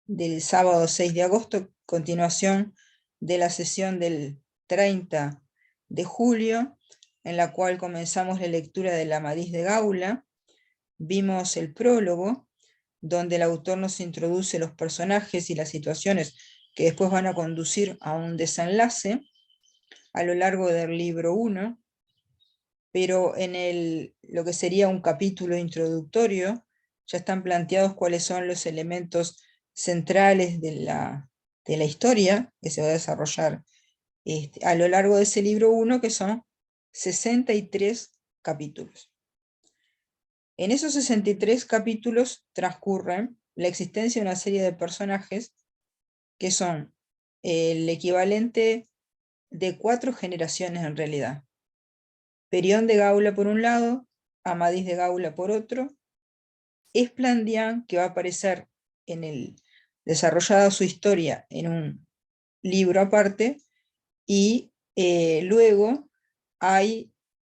del sábado 6 de agosto, continuación de la sesión del 30 de julio, en la cual comenzamos la lectura del Amadís de Gaula. Vimos el prólogo, donde el autor nos introduce los personajes y las situaciones que después van a conducir a un desenlace a lo largo del libro 1, pero en lo que sería un capítulo introductorio, ya están planteados cuáles son los elementos centrales de la historia que se va a desarrollar a lo largo de ese libro 1, que son 63 capítulos. En esos 63 capítulos transcurren la existencia de una serie de personajes que son el equivalente de 4 generaciones en realidad. Perión de Gaula por un lado, Amadís de Gaula por otro, Esplandián, que va a aparecer desarrollada su historia en un libro aparte, y luego hay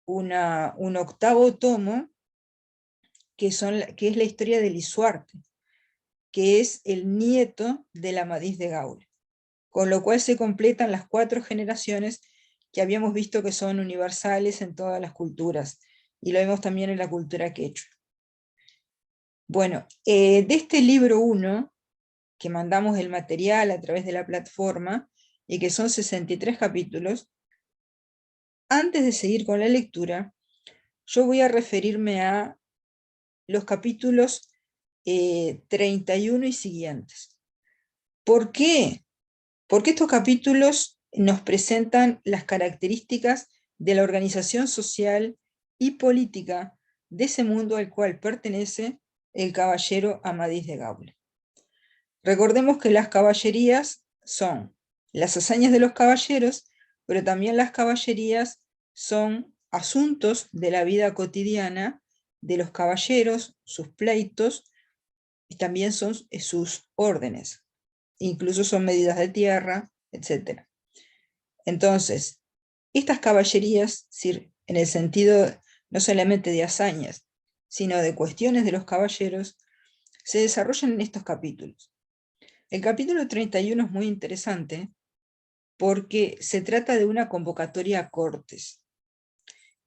un octavo tomo que es la historia de Lisuarte, que es el nieto del Amadís de Gaula, con lo cual se completan las 4 generaciones que habíamos visto que son universales en todas las culturas, y lo vemos también en la cultura quechua. Bueno, de este libro 1, que mandamos el material a través de la plataforma, y que son 63 capítulos, antes de seguir con la lectura, yo voy a referirme a los capítulos 31 y siguientes. ¿Por qué? Porque estos capítulos nos presentan las características de la organización social y política de ese mundo al cual pertenece el caballero Amadís de Gaula. Recordemos que las caballerías son las hazañas de los caballeros, pero también las caballerías son asuntos de la vida cotidiana de los caballeros, sus pleitos, y también son sus órdenes. Incluso son medidas de tierra, etc. Entonces, estas caballerías, en el sentido no solamente de hazañas, sino de cuestiones de los caballeros, se desarrollan en estos capítulos. El capítulo 31 es muy interesante porque se trata de una convocatoria a cortes.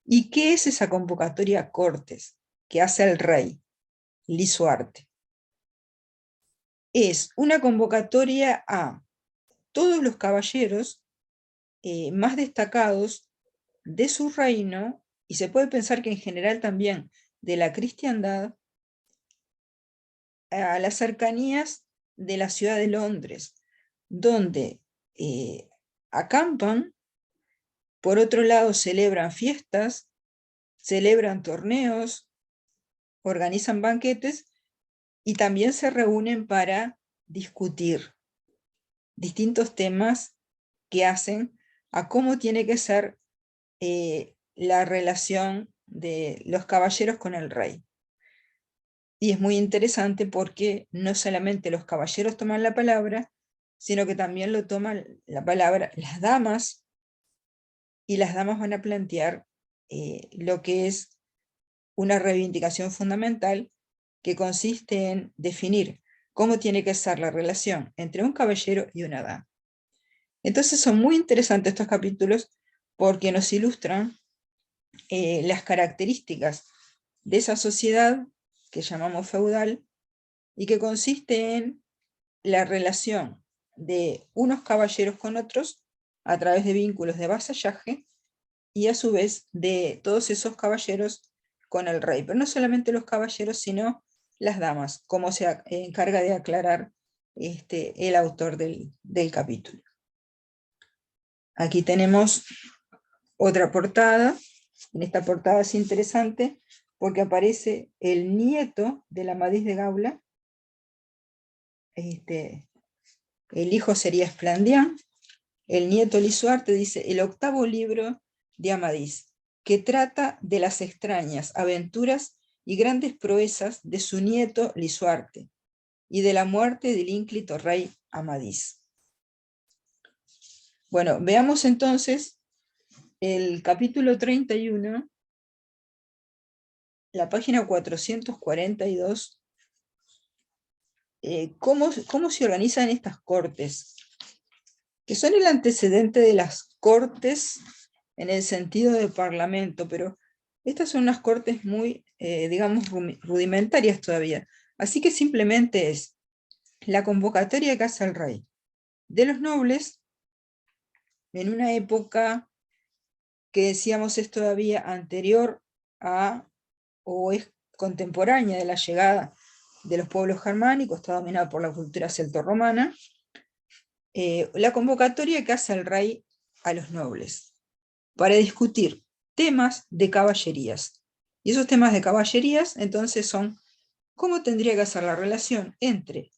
¿Y qué es esa convocatoria a cortes que hace el rey, Lisuarte? Es una convocatoria a todos los caballeros más destacados de su reino, y se puede pensar que en general también de la cristiandad, a las cercanías de la ciudad de Londres, donde acampan. Por otro lado, celebran fiestas, celebran torneos, organizan banquetes, y también se reúnen para discutir distintos temas que hacen a cómo tiene que ser la relación de los caballeros con el rey. Y es muy interesante porque no solamente los caballeros toman la palabra, sino que también lo toman la palabra las damas, y las damas van a plantear lo que es una reivindicación fundamental, que consiste en definir cómo tiene que ser la relación entre un caballero y una dama. Entonces son muy interesantes estos capítulos porque nos ilustran las características de esa sociedad que llamamos feudal, y que consiste en la relación de unos caballeros con otros a través de vínculos de vasallaje, y a su vez de todos esos caballeros con el rey, pero no solamente los caballeros, sino las damas, como se encarga de aclarar el autor del capítulo. Aquí tenemos otra portada. En esta portada es interesante porque aparece el nieto del Amadís de Gaula. El hijo sería Esplandián, el nieto Lisuarte. Dice: el octavo libro de Amadís, que trata de las extrañas aventuras y grandes proezas de su nieto Lisuarte, y de la muerte del ínclito rey Amadís. Bueno, veamos entonces el capítulo 31, la página 442, cómo se organizan estas cortes, que son el antecedente de las cortes en el sentido de parlamento, pero estas son unas cortes muy, digamos, rudimentarias todavía. Así que simplemente es la convocatoria que hace el rey de los nobles en una época que decíamos es todavía anterior a, o es contemporánea de la llegada de los pueblos germánicos, está dominada por la cultura celtorromana, la convocatoria que hace el rey a los nobles para discutir temas de caballerías. Y esos temas de caballerías entonces son cómo tendría que ser la relación entre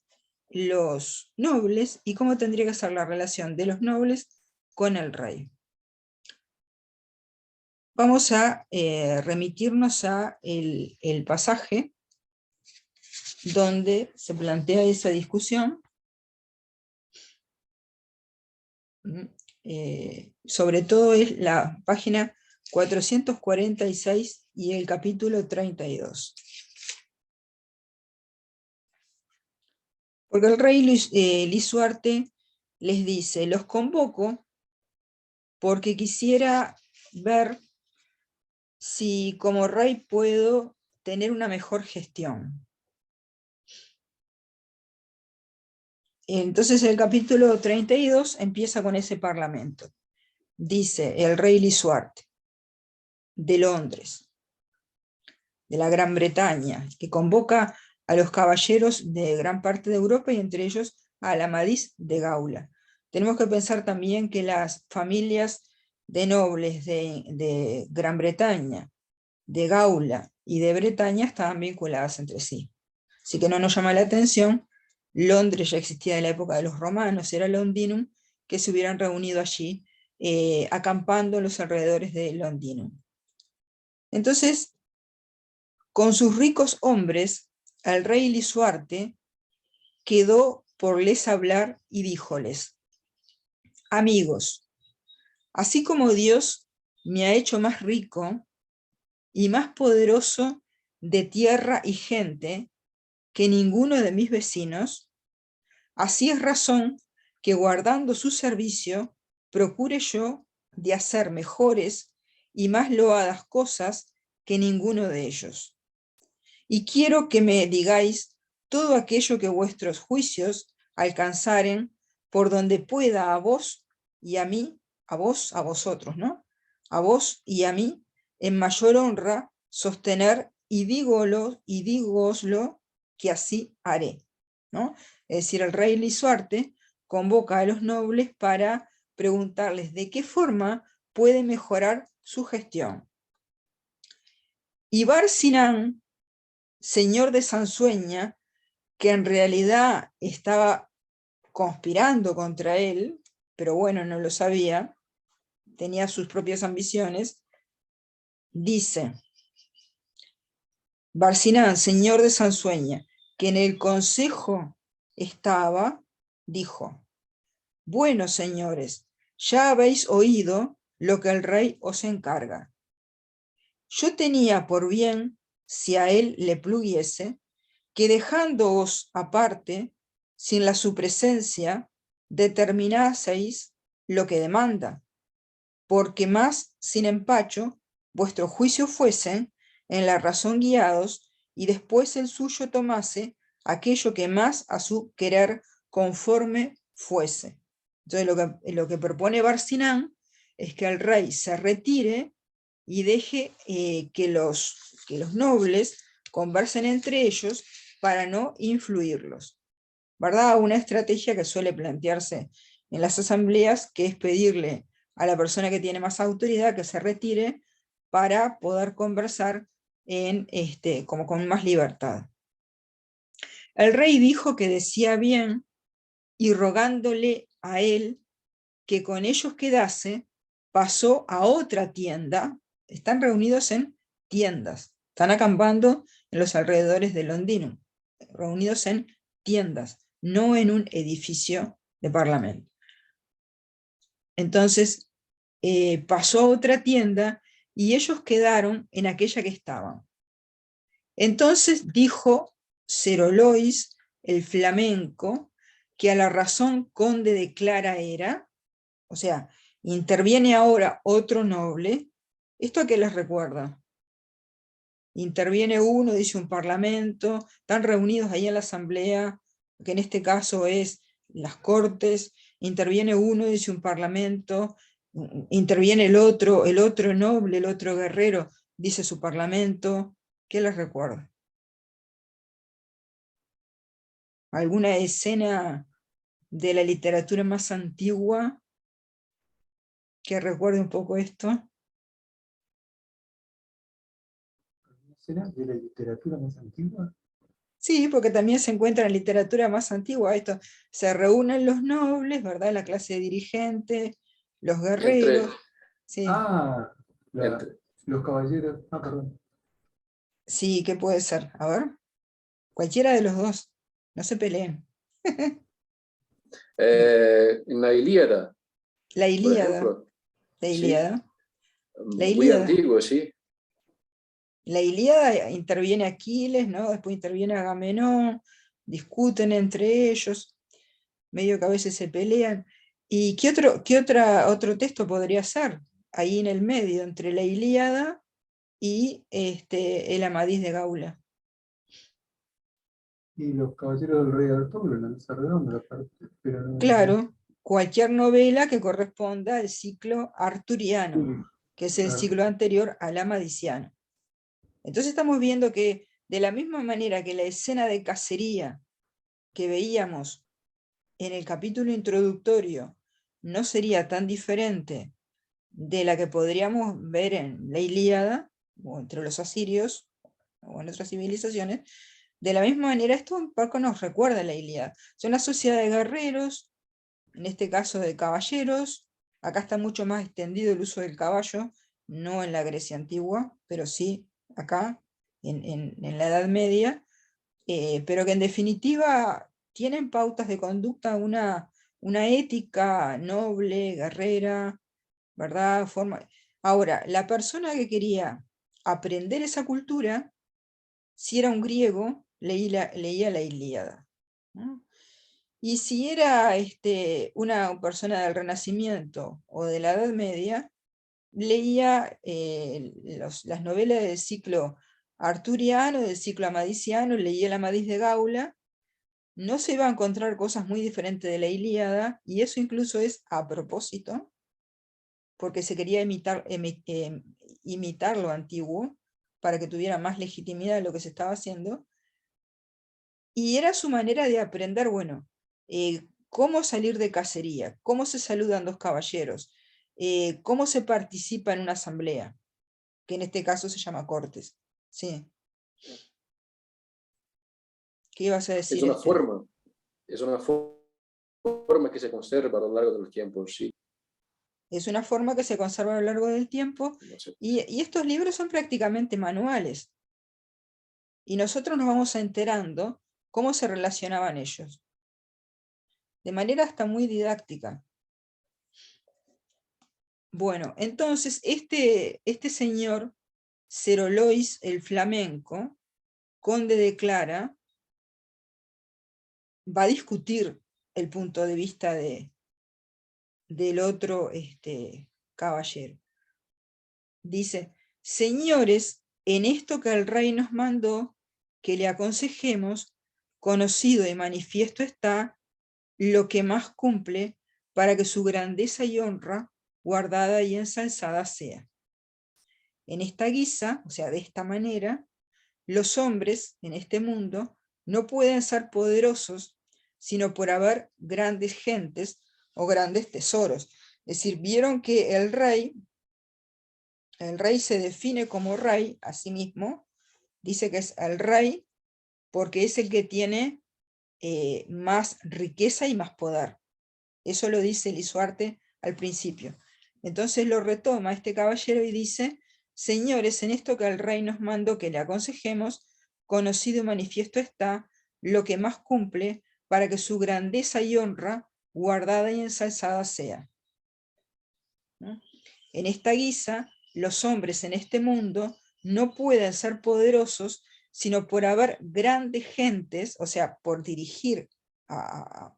los nobles y cómo tendría que ser la relación de los nobles con el rey. Vamos a remitirnos a el pasaje donde se plantea esa discusión, sobre todo es la página 446 y el capítulo 32. Porque el rey Lisuarte les dice: los convoco porque quisiera ver si como rey puedo tener una mejor gestión. Entonces el capítulo 32 empieza con ese parlamento. Dice el rey Lisuarte, de Londres, de la Gran Bretaña, que convoca a los caballeros de gran parte de Europa y entre ellos al Amadís de Gaula. Tenemos que pensar también que las familias de nobles de Gran Bretaña, de Gaula y de Bretaña estaban vinculadas entre sí. Así que no nos llama la atención, Londres ya existía en la época de los romanos, era Londinum, que se hubieran reunido allí, acampando en los alrededores de Londinum. Entonces, con sus ricos hombres, el rey Lisuarte quedó por les hablar y díjoles: amigos, así como Dios me ha hecho más rico y más poderoso de tierra y gente que ninguno de mis vecinos, así es razón que guardando su servicio, procure yo de hacer mejores y más loadas cosas que ninguno de ellos. Y quiero que me digáis todo aquello que vuestros juicios alcanzaren, por donde pueda a vos y a mí, a vos, a vosotros, ¿no? A vos y a mí, en mayor honra, sostener, y dígoslo que así haré, ¿no? Es decir, el rey Lisuarte convoca a los nobles para preguntarles de qué forma puede mejorar su gestión. Y Barcinán, señor de Sansueña, que en realidad estaba conspirando contra él, pero bueno, no lo sabía, tenía sus propias ambiciones, dice: Barcinán, señor de Sansueña, que en el consejo estaba, dijo: bueno, señores, ya habéis oído lo que el rey os encarga. Yo tenía por bien, si a él le pluguiese, que dejándoos aparte, sin la su presencia, determinaseis lo que demanda, porque más sin empacho vuestros juicios fuesen en la razón guiados, y después el suyo tomase aquello que más a su querer conforme fuese. Entonces lo que propone Barcinán es que el rey se retire y deje que los nobles conversen entre ellos para no influirlos, ¿verdad? Una estrategia que suele plantearse en las asambleas, que es pedirle a la persona que tiene más autoridad que se retire para poder conversar como con más libertad. El rey dijo que decía bien, y rogándole a él que con ellos quedase, pasó a otra tienda. Están reunidos en tiendas, están acampando en los alrededores de Londinum, reunidos en tiendas, no en un edificio de parlamento. Entonces pasó a otra tienda y ellos quedaron en aquella que estaban. Entonces dijo Cerolois el flamenco, que a la razón conde declara era, o sea, interviene ahora otro noble. ¿Esto a qué les recuerda? Interviene uno, dice un parlamento, están reunidos ahí en la asamblea, que en este caso es las Cortes, interviene uno, dice un parlamento, interviene el otro noble, el otro guerrero, dice su parlamento. ¿Qué les recuerda? ¿Alguna escena de la literatura más antigua que recuerde un poco esto? ¿Escenas de la literatura más antigua? Sí, porque también se encuentra en literatura más antigua esto. Se reúnen los nobles, ¿verdad? La clase dirigente, los Entre, guerreros. Sí, Ah, entre, los caballeros. Ah, perdón. sí, ¿qué puede ser? A ver, cualquiera de los dos. No se peleen. en la Ilíada, La por Ilíada, ejemplo, la sí, Ilíada, la muy Ilíada. antiguo, sí. La Ilíada interviene Aquiles, ¿no? Después interviene Agamenón, discuten entre ellos, medio que a veces se pelean. ¿Y otro texto podría ser? Ahí en el medio, entre la Ilíada y el Amadís de Gaula. Y los caballeros del rey Arturo, la mesa redonda, la parte, pero no. Claro, cualquier novela que corresponda al ciclo arturiano, Sí, que es el claro. siglo anterior al amadiciano. Entonces estamos viendo que de la misma manera que la escena de cacería que veíamos en el capítulo introductorio no sería tan diferente de la que podríamos ver en la Ilíada, o entre los asirios, o en otras civilizaciones, de la misma manera esto un poco nos recuerda a la Ilíada. Son una sociedad de guerreros, en este caso de caballeros. Acá está mucho más extendido el uso del caballo, no en la Grecia antigua, pero sí acá, en la Edad Media, pero que en definitiva tienen pautas de conducta, una ética noble, guerrera, ¿verdad? Ahora, la persona que quería aprender esa cultura, si era un griego, leía la Ilíada, ¿no? Y si era una persona del Renacimiento o de la Edad Media, leía las novelas del ciclo arturiano, del ciclo amadiciano, leía el Amadís de Gaula. No se iba a encontrar cosas muy diferentes de la Ilíada, y eso incluso es a propósito, porque se quería imitar lo antiguo, para que tuviera más legitimidad de lo que se estaba haciendo, y era su manera de aprender, bueno, cómo salir de cacería, cómo se saludan dos caballeros, cómo se participa en una asamblea, que en este caso se llama Cortes. Sí. ¿Qué ibas a Es decir, una Esther? forma, es una forma que se conserva a lo largo de los tiempos, sí. Es una forma que se conserva a lo largo del tiempo, No sé. y estos libros son prácticamente manuales, y nosotros nos vamos enterando cómo se relacionaban ellos, de manera hasta muy didáctica. Bueno, entonces este señor, Cerolois el Flamenco, conde de Clara, va a discutir el punto de vista del otro caballero. Dice: señores, en esto que el rey nos mandó que le aconsejemos, conocido y manifiesto está lo que más cumple para que su grandeza y honra guardada y ensalzada sea. En esta guisa, o sea, de esta manera, los hombres en este mundo no pueden ser poderosos sino por haber grandes gentes o grandes tesoros. Es decir, vieron que el rey se define como rey a sí mismo, dice que es el rey porque es el que tiene más riqueza y más poder. Eso lo dice Lisuarte al principio. Entonces lo retoma este caballero y dice: señores, en esto que el rey nos mandó que le aconsejemos, conocido y manifiesto está lo que más cumple para que su grandeza y honra guardada y ensalzada sea. ¿No? En esta guisa, los hombres en este mundo no pueden ser poderosos sino por haber grandes gentes, o sea, por dirigir a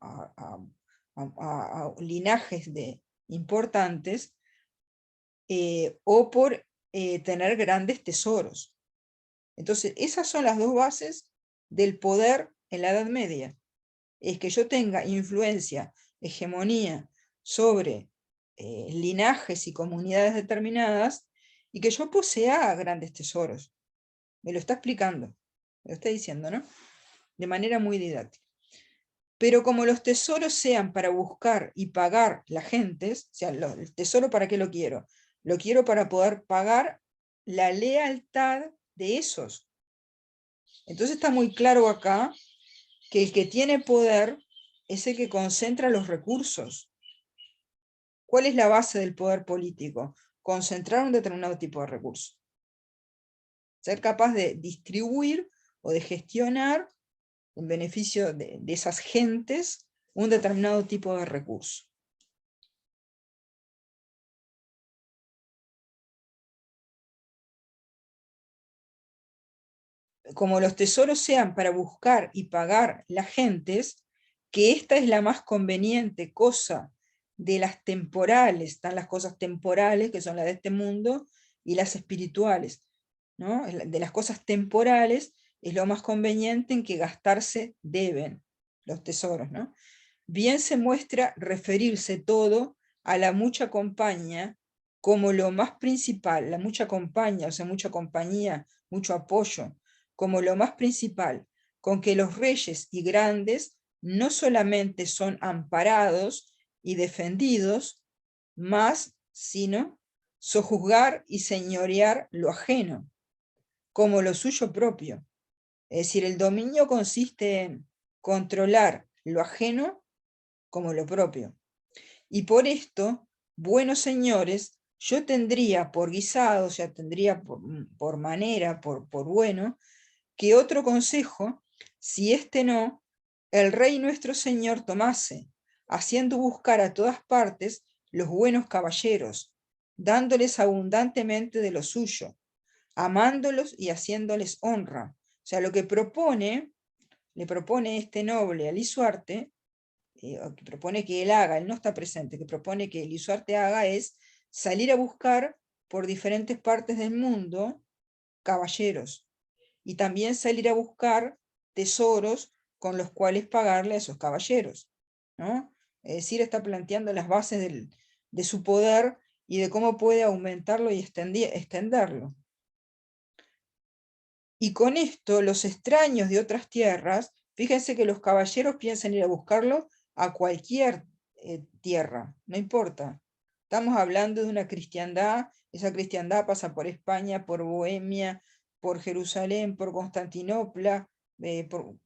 linajes importantes, o por tener grandes tesoros. Entonces, esas son las dos bases del poder en la Edad Media. Es que yo tenga influencia, hegemonía sobre linajes y comunidades determinadas, y que yo posea grandes tesoros. Me lo está explicando, me lo está diciendo, ¿no? De manera muy didáctica. Pero como los tesoros sean para buscar y pagar las gentes, o sea, el tesoro, ¿para qué lo quiero? Lo quiero para poder pagar la lealtad de esos. Entonces está muy claro acá que el que tiene poder es el que concentra los recursos. ¿Cuál es la base del poder político? Concentrar un determinado tipo de recursos. Ser capaz de distribuir o de gestionar en beneficio de esas gentes un determinado tipo de recurso. Como los tesoros sean para buscar y pagar las gentes, que esta es la más conveniente cosa de las temporales. Están las cosas temporales, que son las de este mundo, y las espirituales, ¿no? De las cosas temporales es lo más conveniente en que gastarse deben los tesoros, ¿no? Bien se muestra referirse todo a la mucha compañía como lo más principal, la mucha compañía, o sea, mucha compañía, mucho apoyo, como lo más principal, con que los reyes y grandes no solamente son amparados y defendidos, más, sino sojuzgar y señorear lo ajeno, como lo suyo propio. Es decir, el dominio consiste en controlar lo ajeno como lo propio. Y por esto, buenos señores, yo tendría por guisado, o sea, tendría por manera, por bueno, que otro consejo, si este no, el rey nuestro señor tomase, haciendo buscar a todas partes los buenos caballeros, dándoles abundantemente de lo suyo, amándolos y haciéndoles honra. O sea, lo que le propone este noble a Lisuarte, que propone que él haga, él no está presente, que propone que Lisuarte haga es salir a buscar por diferentes partes del mundo caballeros, y también salir a buscar tesoros con los cuales pagarle a esos caballeros, ¿no? Es decir, está planteando las bases de su poder y de cómo puede aumentarlo y extenderlo. Y con esto, los extraños de otras tierras, fíjense que los caballeros piensan ir a buscarlo a cualquier tierra, no importa. Estamos hablando de una cristiandad, esa cristiandad pasa por España, por Bohemia, por Jerusalén, por Constantinopla,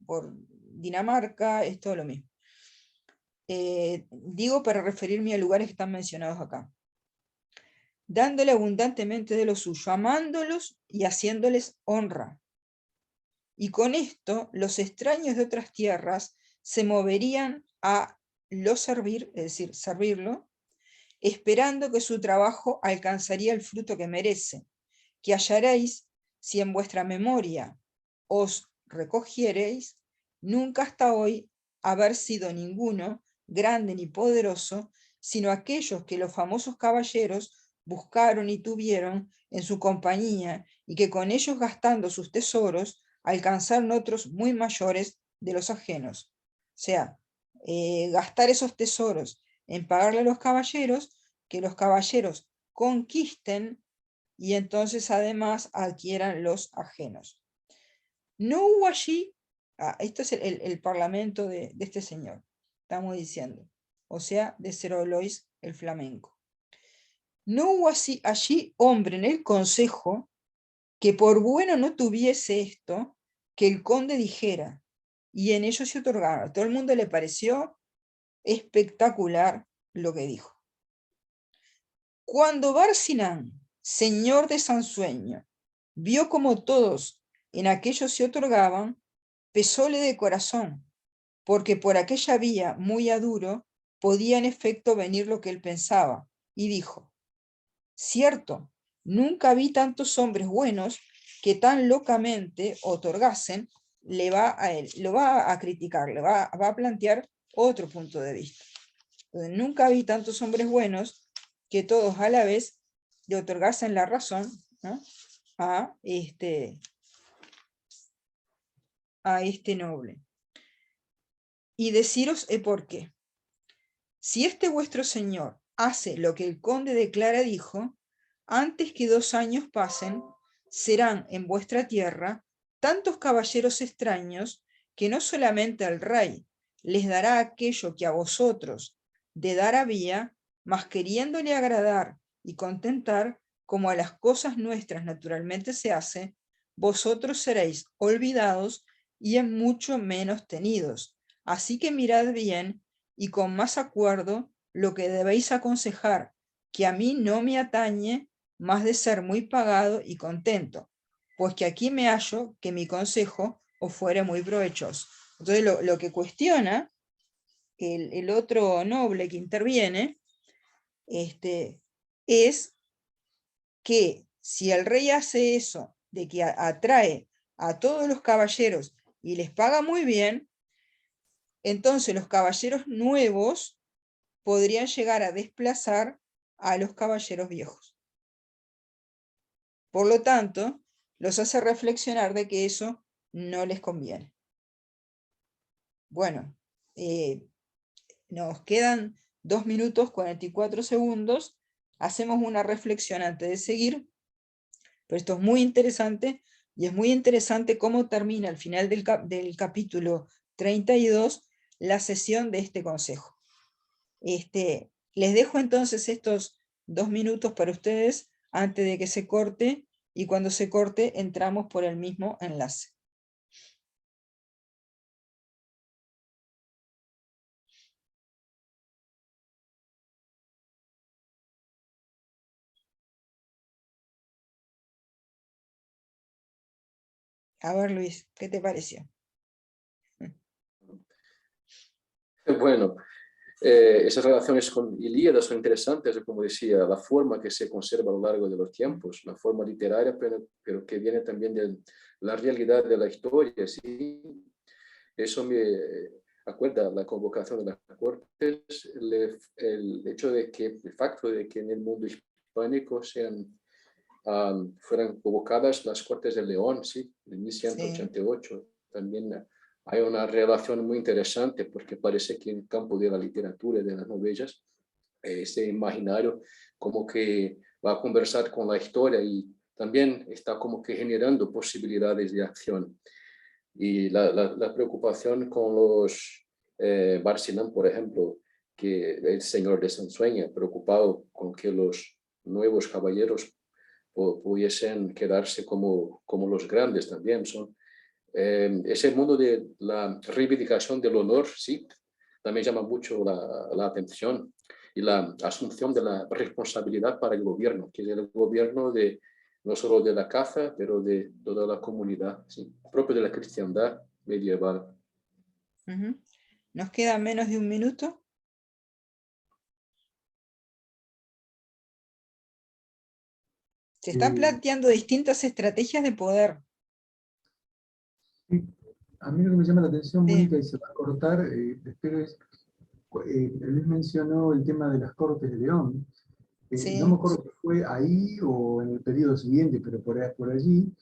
por Dinamarca, es todo lo mismo. Digo para referirme a lugares que están mencionados acá. Dándole abundantemente de lo suyo, amándolos y haciéndoles honra. Y con esto los extraños de otras tierras se moverían a lo servir, es decir, servirlo, esperando que su trabajo alcanzaría el fruto que merece, que hallaréis si en vuestra memoria os recogiereis, nunca hasta hoy haber sido ninguno, grande ni poderoso, sino aquellos que los famosos caballeros buscaron y tuvieron en su compañía, y que con ellos gastando sus tesoros, alcanzaron otros muy mayores de los ajenos. O sea, gastar esos tesoros en pagarle a los caballeros, que los caballeros conquisten y entonces además adquieran los ajenos. No hubo allí, esto es el parlamento de este señor, estamos diciendo, o sea, de Cerolois el flamenco. No hubo allí hombre en el consejo que por bueno no tuviese esto, que el conde dijera, y en ello se otorgara. A todo el mundo le pareció espectacular lo que dijo. Cuando Barcinán, señor de Sansueño, vio como todos en aquello se otorgaban, pesóle de corazón, porque por aquella vía muy a duro podía en efecto venir lo que él pensaba, y dijo: cierto, nunca vi tantos hombres buenos que tan locamente otorgasen, lo va a criticar, va a plantear otro punto de vista. Entonces, nunca vi tantos hombres buenos que todos a la vez le otorgasen la razón, ¿no?, a este noble. Y deciros por qué. Si este vuestro señor hace lo que el conde de Clara dijo, antes que 2 años pasen, serán en vuestra tierra tantos caballeros extraños que no solamente al rey les dará aquello que a vosotros de dar había, mas queriéndole agradar y contentar, como a las cosas nuestras naturalmente se hace, vosotros seréis olvidados y en mucho menos tenidos. Así que mirad bien y con más acuerdo lo que debéis aconsejar, que a mí no me atañe más de ser muy pagado y contento, pues que aquí me hallo que mi consejo os fuere muy provechoso. Entonces lo que cuestiona el otro noble que interviene es que si el rey hace eso, de que atrae a todos los caballeros y les paga muy bien, entonces los caballeros nuevos podrían llegar a desplazar a los caballeros viejos. Por lo tanto, los hace reflexionar de que eso no les conviene. Bueno, nos quedan 2 minutos 44 segundos. Hacemos una reflexión antes de seguir, pero esto es muy interesante, y es muy interesante cómo termina al final del capítulo 32 la sesión de este consejo. Les dejo entonces estos 2 minutos para ustedes antes de que se corte, y cuando se corte entramos por el mismo enlace. A ver, Luis, ¿qué te pareció? Bueno, esas relaciones con Ilíada son interesantes, como decía, la forma que se conserva a lo largo de los tiempos, la forma literaria, pero que viene también de la realidad de la historia. ¿Sí? Eso me acuerda la convocación de las Cortes, el hecho de que, el facto de que en el mundo hispánico fueran convocadas las Cortes de León, ¿sí? En 1188. Sí. También hay una relación muy interesante, porque parece que en el campo de la literatura y de las novelas, ese imaginario como que va a conversar con la historia y también está como que generando posibilidades de acción. Y la preocupación con los Barcinán, por ejemplo, que el señor de Sansueña, preocupado con que los nuevos caballeros pudiesen quedarse como los grandes también son. Ese mundo de la reivindicación del honor, sí, también llama mucho la atención, y la asunción de la responsabilidad para el gobierno, que es el gobierno de no solo de la caza, pero de toda la comunidad, ¿sí? Propio de la cristiandad medieval. Nos queda menos de 1 minuto. Se están planteando distintas estrategias de poder. A mí lo que me llama la atención, Sí. Mónica, y se va a cortar, espero es, Luis mencionó el tema de las Cortes de León. Sí. No me acuerdo si fue ahí o en el periodo siguiente, pero por allí,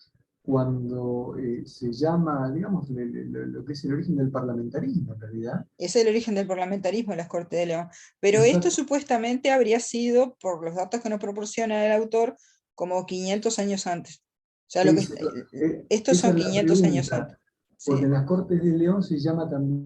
cuando se llama, digamos, lo que es el origen del parlamentarismo, en realidad. Es el origen del parlamentarismo en las Cortes de León. Pero Exacto. esto supuestamente habría sido, por los datos que nos proporciona el autor, como 500 años antes. O sea, estos Esa son es la 500 años pregunta, antes. porque Sí. en las Cortes de León se llama también